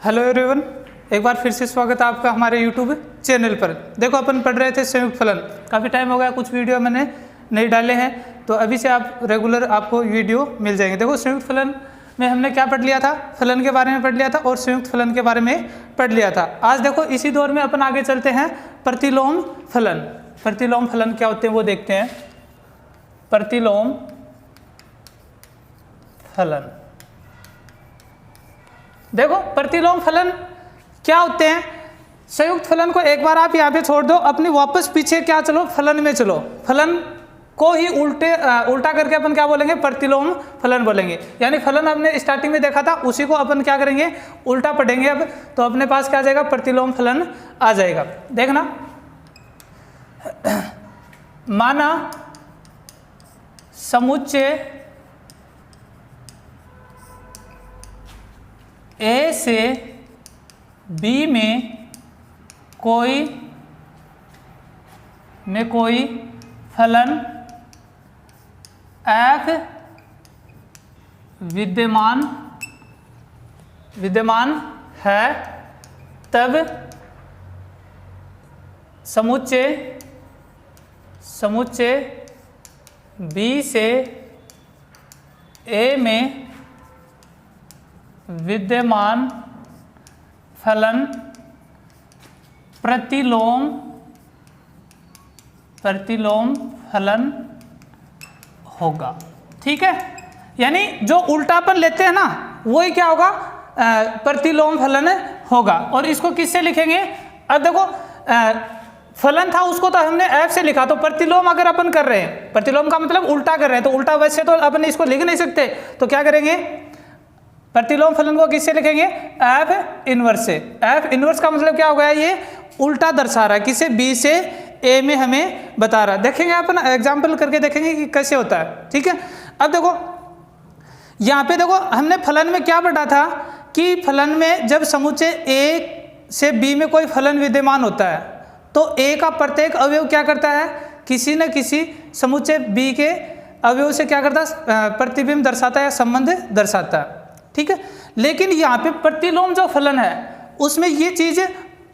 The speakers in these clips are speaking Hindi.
हेलो एवरीवन, एक बार फिर से स्वागत है आपका हमारे यूट्यूब चैनल पर। देखो अपन पढ़ रहे थे संयुक्त फलन। काफ़ी टाइम हो गया, कुछ वीडियो मैंने नहीं डाले हैं, तो अभी से आप रेगुलर आपको वीडियो मिल जाएंगे। देखो संयुक्त फलन में हमने क्या पढ़ लिया था, फलन के बारे में पढ़ लिया था और संयुक्त फलन के बारे में पढ़ लिया था। आज देखो इसी दौर में अपन आगे चलते हैं प्रतिलोम फलन। प्रतिलोम फलन क्या होते हैं वो देखते हैं। प्रतिलोम फलन, देखो प्रतिलोम फलन क्या होते हैं। संयुक्त फलन को एक बार आप यहाँ पे छोड़ दो, अपनी वापस पीछे क्या चलो, फलन में चलो। फलन को ही उल्टा करके अपन क्या बोलेंगे, प्रतिलोम फलन बोलेंगे। यानी फलन हमने स्टार्टिंग में देखा था, उसी को अपन क्या करेंगे, उल्टा पढ़ेंगे। अब तो अपने पास क्या आ जाएगा, प्रतिलोम फलन आ जाएगा। देखना, माना समुच्चय ए से बी में कोई फलन f विद्यमान है, तब समुच्चय B से A में विद्यमान फलन प्रतिलोम फलन होगा। ठीक है, यानी जो उल्टापन लेते हैं ना, वही क्या होगा, प्रतिलोम फलन होगा। और इसको किससे लिखेंगे, अब देखो फलन था उसको तो हमने f से लिखा, तो प्रतिलोम अगर अपन कर रहे हैं, प्रतिलोम का मतलब उल्टा कर रहे हैं, तो उल्टा वैसे तो अपन इसको लिख नहीं सकते, तो क्या करेंगे, प्रतिलोम फलन को किससे लिखेंगे, f इनवर्स से। f इनवर्स का मतलब क्या हो गया, ये उल्टा दर्शा रहा है, किसे, b से a में हमें बता रहा है। देखेंगे अपन एग्जाम्पल करके देखेंगे कि कैसे होता है। ठीक है, अब देखो यहाँ पे देखो हमने फलन में क्या पढ़ा था कि फलन में जब समुच्चय a से b में कोई फलन विद्यमान होता है, तो a का प्रत्येक अवयव क्या करता है, किसी न किसी समुच्चय b के अवयव से क्या करता है, प्रतिबिंब दर्शाता है या संबंध दर्शाता है। ठीक है, लेकिन यहाँ पे प्रतिलोम जो फलन है उसमें ये चीज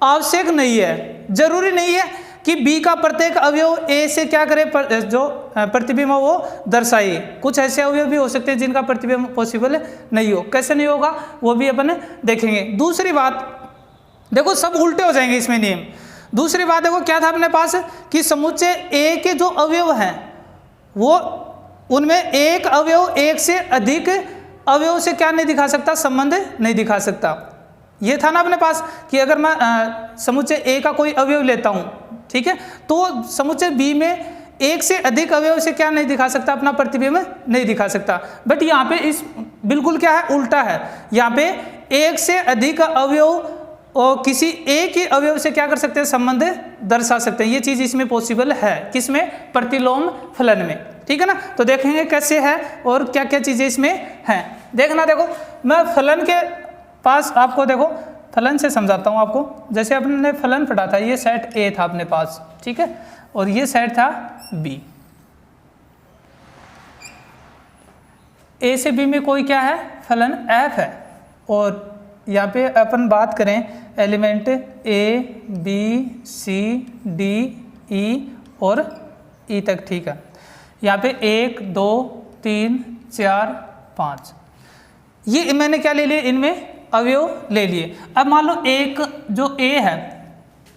आवश्यक नहीं है, जरूरी नहीं है कि b का प्रत्येक अवयव a से क्या करे, जो प्रतिबिंब हो वो दर्शाए। कुछ ऐसे अवयव भी हो सकते हैं जिनका प्रतिबिंब पॉसिबल नहीं हो। कैसे नहीं होगा वो भी अपन देखेंगे। दूसरी बात देखो, सब उल्टे हो जाएंगे इसमें नियम। दूसरी बात देखो क्या था अपने पास कि समुच्चय a के जो अवयव हैं वो, उनमें एक अवयव एक से अधिक अवयव से क्या नहीं दिखा सकता, संबंध नहीं दिखा सकता। ये था ना अपने पास कि अगर मैं समुच्चय A का कोई अवयव लेता हूँ, ठीक है, तो समुच्चय B में एक से अधिक अवयव से क्या नहीं दिखा सकता, अपना प्रतिबिंब नहीं दिखा सकता। बट यहाँ पे इस बिल्कुल क्या है, उल्टा है। यहाँ पे एक से अधिक अवयव और किसी एक ही अवयव से क्या कर सकते हैं, संबंध दर्शा सकते हैं। ये चीज़ इसमें पॉसिबल है, किसमें, प्रतिलोम फलन में। ठीक है ना, तो देखेंगे कैसे है और क्या क्या चीज़ें इसमें हैं। देखना, देखो मैं फलन के पास आपको, देखो फलन से समझाता हूँ आपको। जैसे अपने फलन पढ़ा था, ये सेट A था अपने पास, ठीक है, और ये सेट था B। A से B में कोई क्या है, फलन f है। और यहाँ पे अपन बात करें element A B C D E और E तक। ठीक है, यहाँ पे 1 2 3 4 5, ये मैंने क्या ले लिए, इनमें अवयव ले लिए। अब मान लो एक जो A है,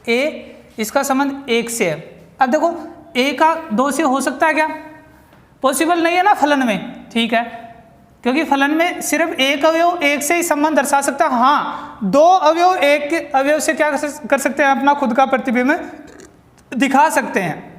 A इसका संबंध 1 से है। अब देखो A का 2 से हो सकता है क्या, पॉसिबल नहीं है ना फलन में। ठीक है, क्योंकि फलन में सिर्फ एक अवयव एक से ही संबंध दर्शा सकता है। हाँ, 2 अवयव एक के अवयव से क्या कर सकते हैं, अपना खुद का प्रतिबिंब दिखा सकते हैं।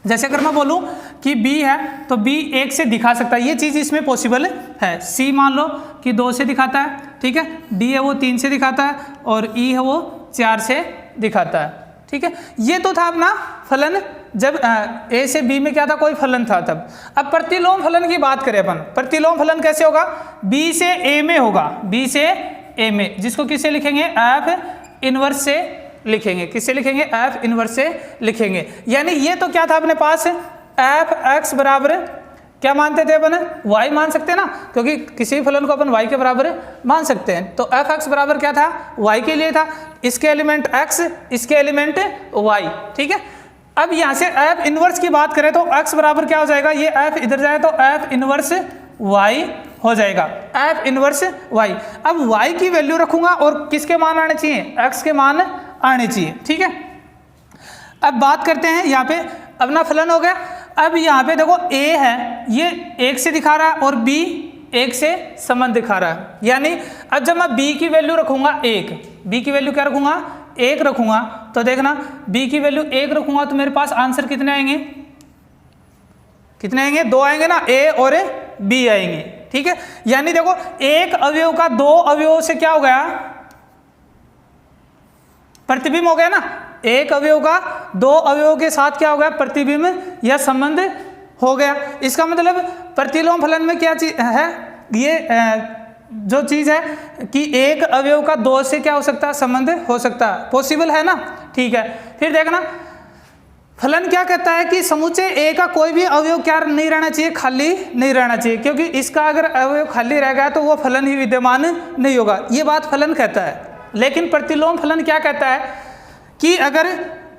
जैसे अगर मैं बोलूं कि B है तो B 1 से दिखा सकता है, ये चीज़ इसमें पॉसिबल है। C मान लो कि 2 से दिखाता है, ठीक है, D है वो 3 से दिखाता है और E है वो 4 से दिखाता है। ठीक है, ये तो था अपना फलन, जब A से B में क्या था, कोई फलन था तब। अब प्रतिलोम फलन की बात करें अपन, प्रतिलोम फलन कैसे होगा, B से A में होगा, B से A में, जिसको किससे लिखेंगे, F इनवर्स से लिखेंगे। किससे लिखेंगे, F इनवर्स से लिखेंगे। यानी ये तो क्या था अपने पास, f x बराबर क्या मानते थे अपन, y मान सकते हैं ना, क्योंकि किसी भी फलन को अपन y के बराबर मान सकते हैं। तो f(x) बराबर क्या था, y के लिए था, इसके एलिमेंट x, इसके एलिमेंट y, ठीक है। अब यहाँ से f इनवर्स की बात करें तो x बराबर क्या हो जाएगा, ये f इधर जाए तो f इनवर्स y हो जाएगा, f इनवर्स y। अब y की वैल्यू रखूंगा और किसके मान आने चाहिए, x के मान आने चाहिए, ठीक है। अब बात करते हैं यहाँ पे अपना फलन हो गया। अब यहाँ पे देखो a है, ये 1 से दिखा रहा है और b 1 से संबंध दिखा रहा है, यानी अब जब मैं b की वैल्यू रखूंगा 1, b की वैल्यू क्या रखूंगा, 1 रखूंगा, तो देखना b की वैल्यू 1 रखूंगा तो मेरे पास आंसर कितने आएंगे, कितने आएंगे, 2 आएंगे ना, a और b आएंगे, ठीक है। यानी देखो एक अवयव का 2 अवयवों से क्या हो गया, प्रतिबिंब हो गया ना, एक अवयव का 2 अवयवों के साथ क्या हो गया, प्रतिबिंब या संबंध हो गया। इसका मतलब प्रतिलोम फलन में क्या चीज है, ये जो चीज है कि एक अवयव का 2 से क्या हो सकता है, संबंध हो सकता है, पॉसिबल है ना, ठीक है। फिर देखना फलन क्या कहता है कि समुच्चय ए का कोई भी अवयव क्या नहीं रहना चाहिए, खाली नहीं रहना चाहिए, क्योंकि इसका अगर अवयव खाली रह गया तो वो फलन ही विद्यमान नहीं होगा, ये बात फलन कहता है। लेकिन प्रतिलोम फलन क्या कहता है कि अगर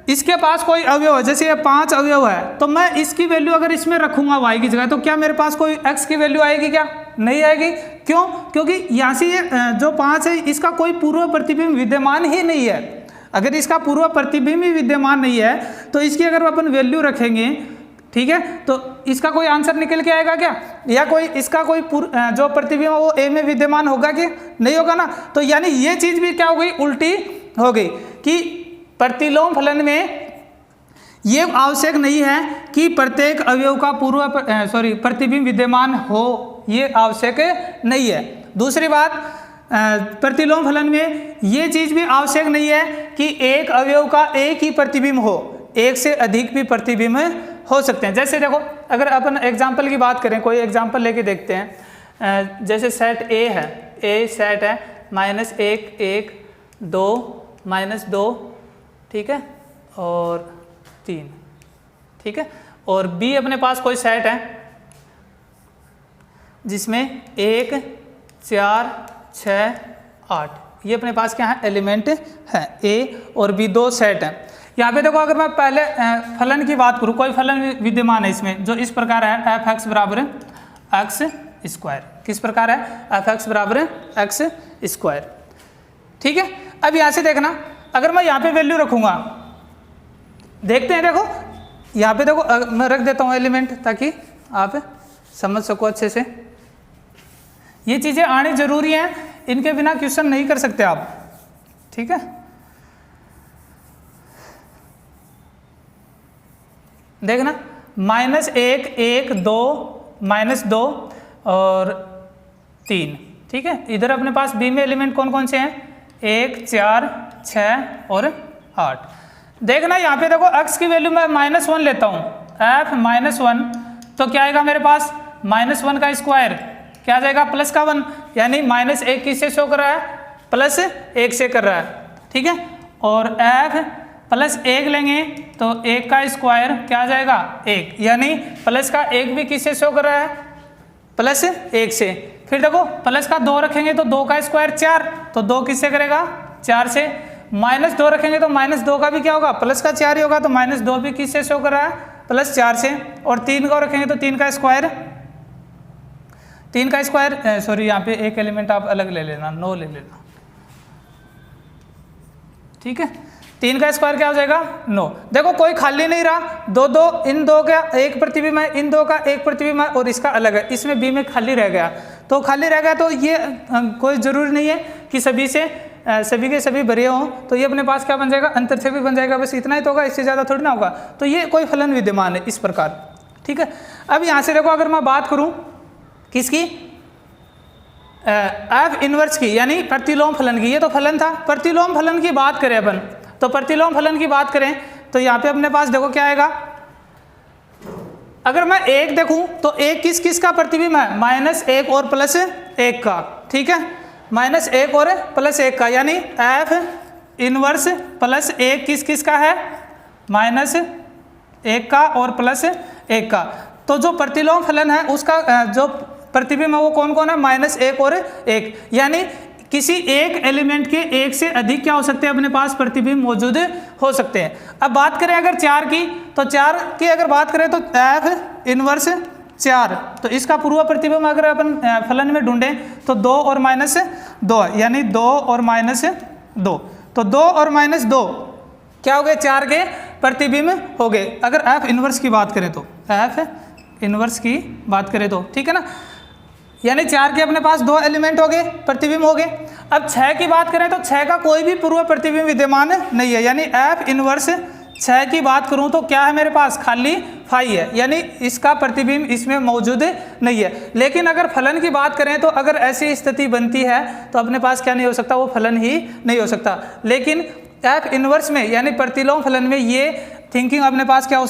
इसके पास कोई अवयव है, जैसे ये 5 अवयव है, तो मैं इसकी वैल्यू अगर इसमें रखूंगा y की जगह, तो क्या मेरे पास कोई x की वैल्यू आएगी, क्या नहीं आएगी, क्यों, क्योंकि यहाँ से ये जो 5 है इसका कोई पूर्व प्रतिबिंब विद्यमान ही नहीं है। अगर इसका पूर्व प्रतिबिंब ही विद्यमान नहीं है तो इसकी अगर अपन वैल्यू रखेंगे, ठीक है, तो इसका कोई आंसर निकल के आएगा क्या, या कोई इसका कोई जो प्रतिबिंब है वो a में विद्यमान होगा कि नहीं होगा ना। तो यानी ये चीज भी क्या हो गई, उल्टी हो गई कि प्रतिलोम फलन में ये आवश्यक नहीं है कि प्रत्येक अवयव का प्रतिबिंब विद्यमान हो, ये आवश्यक नहीं है। दूसरी बात, प्रतिलोम फलन में ये चीज भी आवश्यक नहीं है कि एक अवयव का एक ही प्रतिबिंब हो, एक से अधिक भी प्रतिबिंब हो सकते हैं। जैसे देखो अगर अपन एग्जाम्पल की बात करें, कोई एग्जाम्पल लेके देखते हैं, जैसे सेट ए है, ए सेट है -1 1 2 -2, ठीक है, और 3, ठीक है, और बी अपने पास कोई सेट है जिसमें 1 4 6 8, ये अपने पास क्या है, एलिमेंट है, ए और बी 2 सेट है। यहाँ पे देखो अगर मैं पहले फलन की बात करूँ, कोई फलन विद्यमान है इसमें जो इस प्रकार है, f(x) बराबर x², किस प्रकार है, f(x) बराबर x², ठीक है। अब यहाँ से देखना अगर मैं यहाँ पे वैल्यू रखूंगा, देखते हैं, देखो यहाँ पे देखो मैं रख देता हूँ एलिमेंट ताकि आप समझ सको अच्छे से। ये चीज़ें आनी जरूरी हैं, इनके बिना क्वेश्चन नहीं कर सकते आप, ठीक है। देखना -1 1 2 -2 और 3, ठीक है। इधर अपने पास बी में एलिमेंट कौन कौन से हैं, 1 4 6 और 8। देखना यहाँ पे देखो x की वैल्यू मैं -1 लेता हूँ, f -1, तो क्या आएगा मेरे पास, -1 का स्क्वायर क्या आ जाएगा, +1, यानी -1 किससे शो कर रहा है, +1 से कर रहा है, ठीक है। और f +1 लेंगे तो 1 का स्क्वायर क्या आ जाएगा, 1, यानी प्लस का 1 भी किससे शो कर रहा है, +1 से। फिर देखो प्लस का 2 रखेंगे तो 2 का स्क्वायर 4, तो 2 किससे करेगा, 4 से। -2 रखेंगे तो -2 का भी क्या होगा, प्लस का 4 ही होगा, तो -2 भी किससे शो कर रहा है, +4 से। और 3 को रखेंगे तो 3 का स्क्वायर सॉरी यहाँ पे एक एलिमेंट आप अलग ले लेना, 9 ले लेना, ठीक है। 3 का स्क्वायर क्या हो जाएगा, 9। देखो कोई खाली नहीं रहा, 2 इन 2 का एक प्रतिबिंब है, इन 2 का एक प्रतिबिंब है और इसका अलग है, इसमें बी में खाली रह गया, तो खाली रह गया तो ये कोई ज़रूरी नहीं है कि सभी के सभी भरे हों, तो ये अपने पास क्या बन जाएगा, अंतर्छेदी बन जाएगा, बस इतना ही तो होगा, इससे ज़्यादा थोड़ी ना होगा। तो ये कोई फलन विद्यमान है इस प्रकार, ठीक है। अब यहाँ से देखो अगर मैं बात करूँ किसकी, f इनवर्स की, यानी प्रतिलोम फलन की, ये तो फलन था। प्रतिलोम फलन की बात करें अपन, तो प्रतिलोम फलन की बात करें तो यहाँ पे अपने पास देखो क्या आएगा, अगर मैं 1 देखूं तो 1 किस किस का प्रतिबिंब है, -1 और +1 का, ठीक है, -1 और +1 का, यानी f इनवर्स +1 किस किस का है, -1 का और +1 का। तो जो प्रतिलोम फलन है उसका जो प्रतिबिंब है वो कौन कौन है, -1 और 1, यानी किसी एक एलिमेंट के एक से अधिक क्या हो सकते हैं अपने पास प्रतिबिंब मौजूद हो सकते हैं। अब बात करें अगर 4 की, तो 4 की अगर बात करें तो F इनवर्स 4, तो इसका पूर्व प्रतिबिंब अगर अपन फलन में ढूंढें तो 2 और -2 यानी 2 और -2, तो 2 और -2 क्या हो गए, 4 के प्रतिबिंब हो गए। अगर F इनवर्स की बात करें तो, F इनवर्स की बात करें तो, ठीक है ना, यानी 4 के अपने पास 2 एलिमेंट हो गए, प्रतिबिंब हो गए। अब 6 की बात करें तो 6 का कोई भी पूर्व प्रतिबिंब विद्यमान नहीं है, यानी F इनवर्स 6 की बात करूं तो क्या है मेरे पास, खाली फाई है, यानी इसका प्रतिबिंब इसमें मौजूद नहीं है। लेकिन अगर फलन की बात करें तो अगर ऐसी स्थिति बनती है तो अपने पास क्या नहीं हो सकता, वो फलन ही नहीं हो सकता। लेकिन F इनवर्स में यानी प्रतिलोम फलन में ये थिंकिंग अपने पास क्या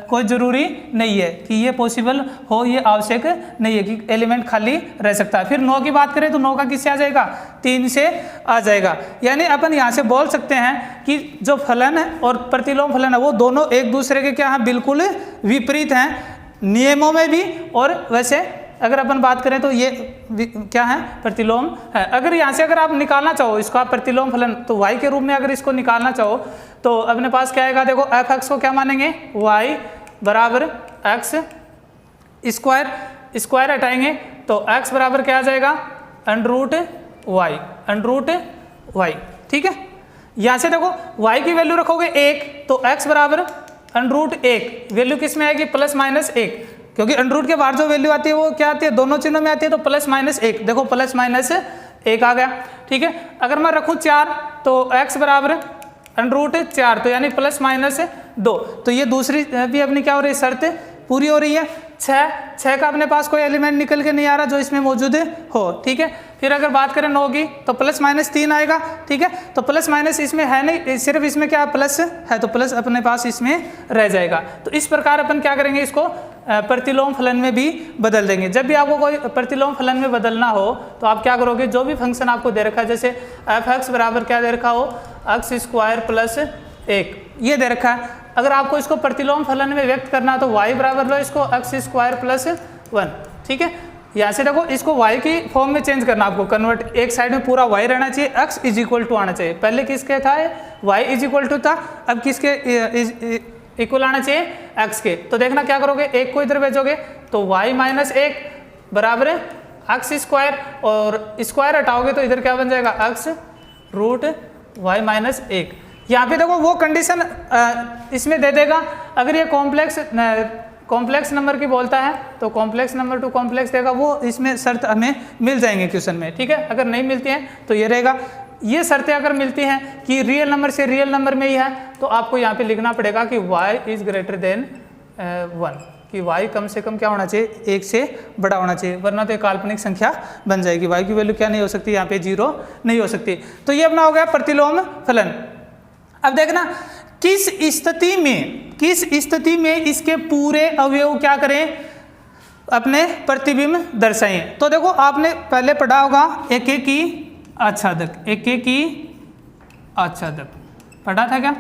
कोई ज़रूरी नहीं है कि ये पॉसिबल हो, ये आवश्यक नहीं है कि एलिमेंट खाली रह सकता है। फिर 9 की बात करें तो 9 का किससे आ जाएगा, 3 से आ जाएगा। यानी अपन यहाँ से बोल सकते हैं कि जो फलन है और प्रतिलोम फलन है वो दोनों एक दूसरे के क्या हैं, बिल्कुल विपरीत हैं नियमों में भी, और वैसे अगर अपन बात करें तो ये क्या है, प्रतिलोम है। अगर यहाँ से अगर आप निकालना चाहो इसका प्रतिलोम फलन, तो y के रूप में अगर इसको निकालना चाहो तो अपने पास क्या आएगा, देखो f(x) को क्या मानेंगे, y बराबर x स्क्वायर, स्क्वायर हटाएंगे तो x बराबर क्या आ जाएगा, √y, ठीक है। यहाँ से देखो y की वैल्यू रखोगे 1 तो x बराबर √1, वैल्यू किस में आएगी, +-1, क्योंकि अंडर रूट के बाहर जो वैल्यू आती है वो क्या आती है, दोनों चिन्हों में आती है, तो +-1, देखो +-1 आ गया, ठीक है। अगर मैं रखूँ 4 तो x बराबर √4, तो यानी +-2, तो ये दूसरी भी अपनी क्या हो रही है, शर्त पूरी हो रही है। 6 का अपने पास कोई एलिमेंट निकल के नहीं आ रहा जो इसमें मौजूद हो, ठीक है। फिर अगर बात करें 9 की तो +-3 आएगा, ठीक है। तो +- इसमें है नहीं, सिर्फ इसमें क्या प्लस है, तो प्लस अपने पास इसमें रह जाएगा। तो इस प्रकार अपन क्या करेंगे, इसको प्रतिलोम फलन में भी बदल देंगे। जब भी आपको कोई प्रतिलोम फलन में बदलना हो तो आप क्या करोगे, जो भी फंक्शन आपको दे रखा है, जैसे f(x) बराबर क्या दे रखा हो, x² + 1 ये दे रखा है। अगर आपको इसको प्रतिलोम फलन में व्यक्त करना है तो y बराबर लो इसको x² + 1, ठीक है। यहाँ से देखो इसको y की फॉर्म में चेंज करना, आपको कन्वर्ट, एक साइड में पूरा y रहना चाहिए, x = आना चाहिए। पहले किसके था, y = था, अब किसके इक्वल आना चाहिए, x के। तो देखना क्या करोगे, 1 को इधर भेजोगे तो y - 1 बराबर x², और स्क्वायर हटाओगे तो इधर क्या बन जाएगा, x √y - 1। यहाँ पे देखो वो कंडीशन इसमें दे देगा, अगर ये कॉम्प्लेक्स नंबर की बोलता है तो कॉम्प्लेक्स नंबर टू कॉम्प्लेक्स देगा, वो इसमें शर्त हमें मिल जाएंगे क्वेश्चन में, ठीक है। अगर नहीं मिलती हैं तो ये रहेगा। ये शर्तें अगर मिलती हैं कि रियल नंबर से रियल नंबर में ही है तो आपको यहाँ पे लिखना पड़ेगा कि y > 1, कि y कम से कम क्या होना चाहिए, 1 से बड़ा होना चाहिए, वरना तो एक काल्पनिक संख्या बन जाएगी। y की वैल्यू क्या नहीं हो सकती, यहाँ पे 0 नहीं हो सकती। तो ये अपना हो गया प्रतिलोम फलन। अब देखना किस स्थिति में इसके पूरे अवयव क्या करें, अपने प्रतिबिंब दर्शाएं। तो देखो आपने पहले पढ़ा होगा एकेकी आच्छादक, एकेकी आच्छादक पढ़ा था क्या,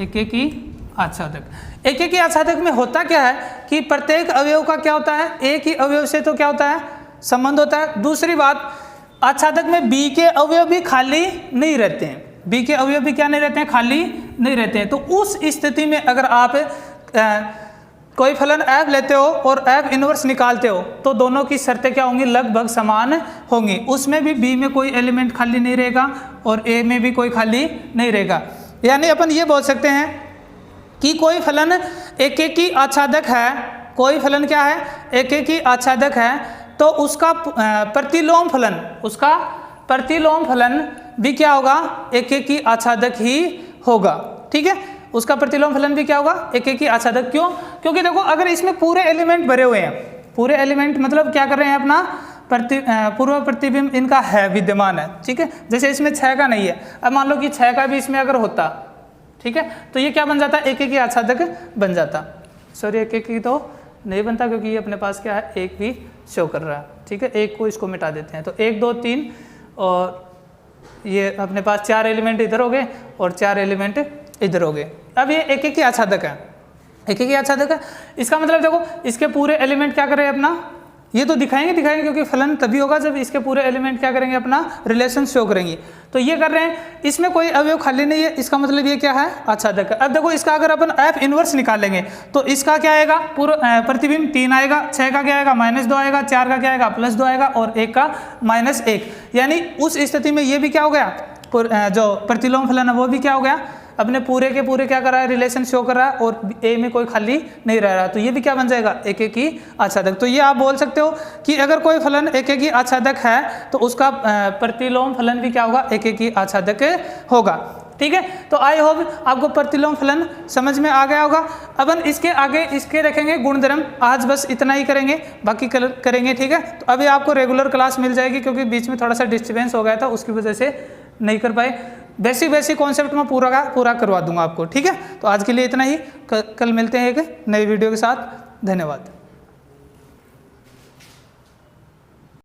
एकेकी आच्छादक। एकेकी आच्छादक में होता क्या है कि प्रत्येक अवयव का क्या होता है, एक ही अवयव से तो क्या होता है, संबंध होता है। दूसरी बात, आच्छादक में बी के अवयव भी खाली नहीं रहते हैं, बी के अवयव भी क्या नहीं रहते हैं, खाली नहीं रहते हैं। तो उस स्थिति में अगर आप कोई फलन f लेते हो और f इनवर्स निकालते हो तो दोनों की शर्तें क्या होंगी, लगभग समान होंगी। उसमें भी b में कोई एलिमेंट खाली नहीं रहेगा और a में भी कोई खाली नहीं रहेगा। यानी अपन ये बोल सकते हैं कि कोई फलन एकेकी आच्छादक है, कोई फलन क्या है, एकेकी आच्छादक है, तो उसका प्रतिलोम फलन भी क्या होगा, एकेकी आच्छादक ही होगा, ठीक है। उसका प्रतिलोम फलन भी क्या होगा, एकेकी आच्छादक। क्यों, क्योंकि देखो अगर इसमें पूरे एलिमेंट भरे हुए हैं, पूरे एलिमेंट मतलब क्या कर रहे हैं, अपना पूर्व प्रतिबिंब इनका है, विद्यमान है, ठीक है। जैसे इसमें 6 का नहीं है, अब मान लो कि 6 का भी इसमें अगर होता, ठीक है, तो ये क्या बन जाता, एकेकी आच्छादक बन जाता। सॉरी, एकेकी तो नहीं बनता क्योंकि ये अपने पास क्या है, 1 भी शो कर रहा है, ठीक है। 1 को इसको मिटा देते हैं तो 1 2 3 और ये अपने पास 4 एलिमेंट इधर हो गए और 4 एलिमेंट इधर हो गए। अब ये एकेकी आच्छादक है, एक एक ही आच्छादक है। इसका मतलब देखो इसके पूरे एलिमेंट क्या करें अपना, ये तो दिखाएंगे क्योंकि फलन तभी होगा जब इसके पूरे एलिमेंट क्या करेंगे, अपना रिलेशन शो करेंगे। तो ये कर रहे हैं, इसमें कोई अवयव खाली नहीं है, इसका मतलब ये क्या है, आच्छादक है। अब देखो इसका अगर अपन एफ इनवर्स निकालेंगे तो इसका क्या आएगा, पूरा प्रतिबिंब 3 आएगा, 6 का क्या आएगा -2 आएगा, 4 का क्या आएगा +2 आएगा और 1 का -1। यानी उस स्थिति में ये भी क्या हो गया, जो प्रतिलोम फलन है वो भी क्या हो गया, अपने पूरे के पूरे क्या कर रहा है, रिलेशन शो कर रहा है और ए में कोई खाली नहीं रह रहा। तो ये भी क्या बन जाएगा, एक एक ही आच्छादक। तो ये आप बोल सकते हो कि अगर कोई फलन एक एक ही आच्छादक है तो उसका प्रतिलोम फलन भी क्या होगा, एक एक ही आच्छादक होगा। ठीक है, तो आई होप आपको प्रतिलोम फलन समझ में आ गया होगा। अपन इसके आगे इसके रखेंगे गुणधर्म, आज बस इतना ही करेंगे, बाकी करेंगे। ठीक है, तो अभी आपको रेगुलर क्लास मिल जाएगी क्योंकि बीच में थोड़ा सा डिस्टर्बेंस हो गया था, उसकी वजह से नहीं कर पाए। बेसिक कॉन्सेप्ट में पूरा करवा दूंगा आपको। ठीक है, तो आज के लिए इतना ही, कल मिलते हैं एक नई वीडियो के साथ। धन्यवाद।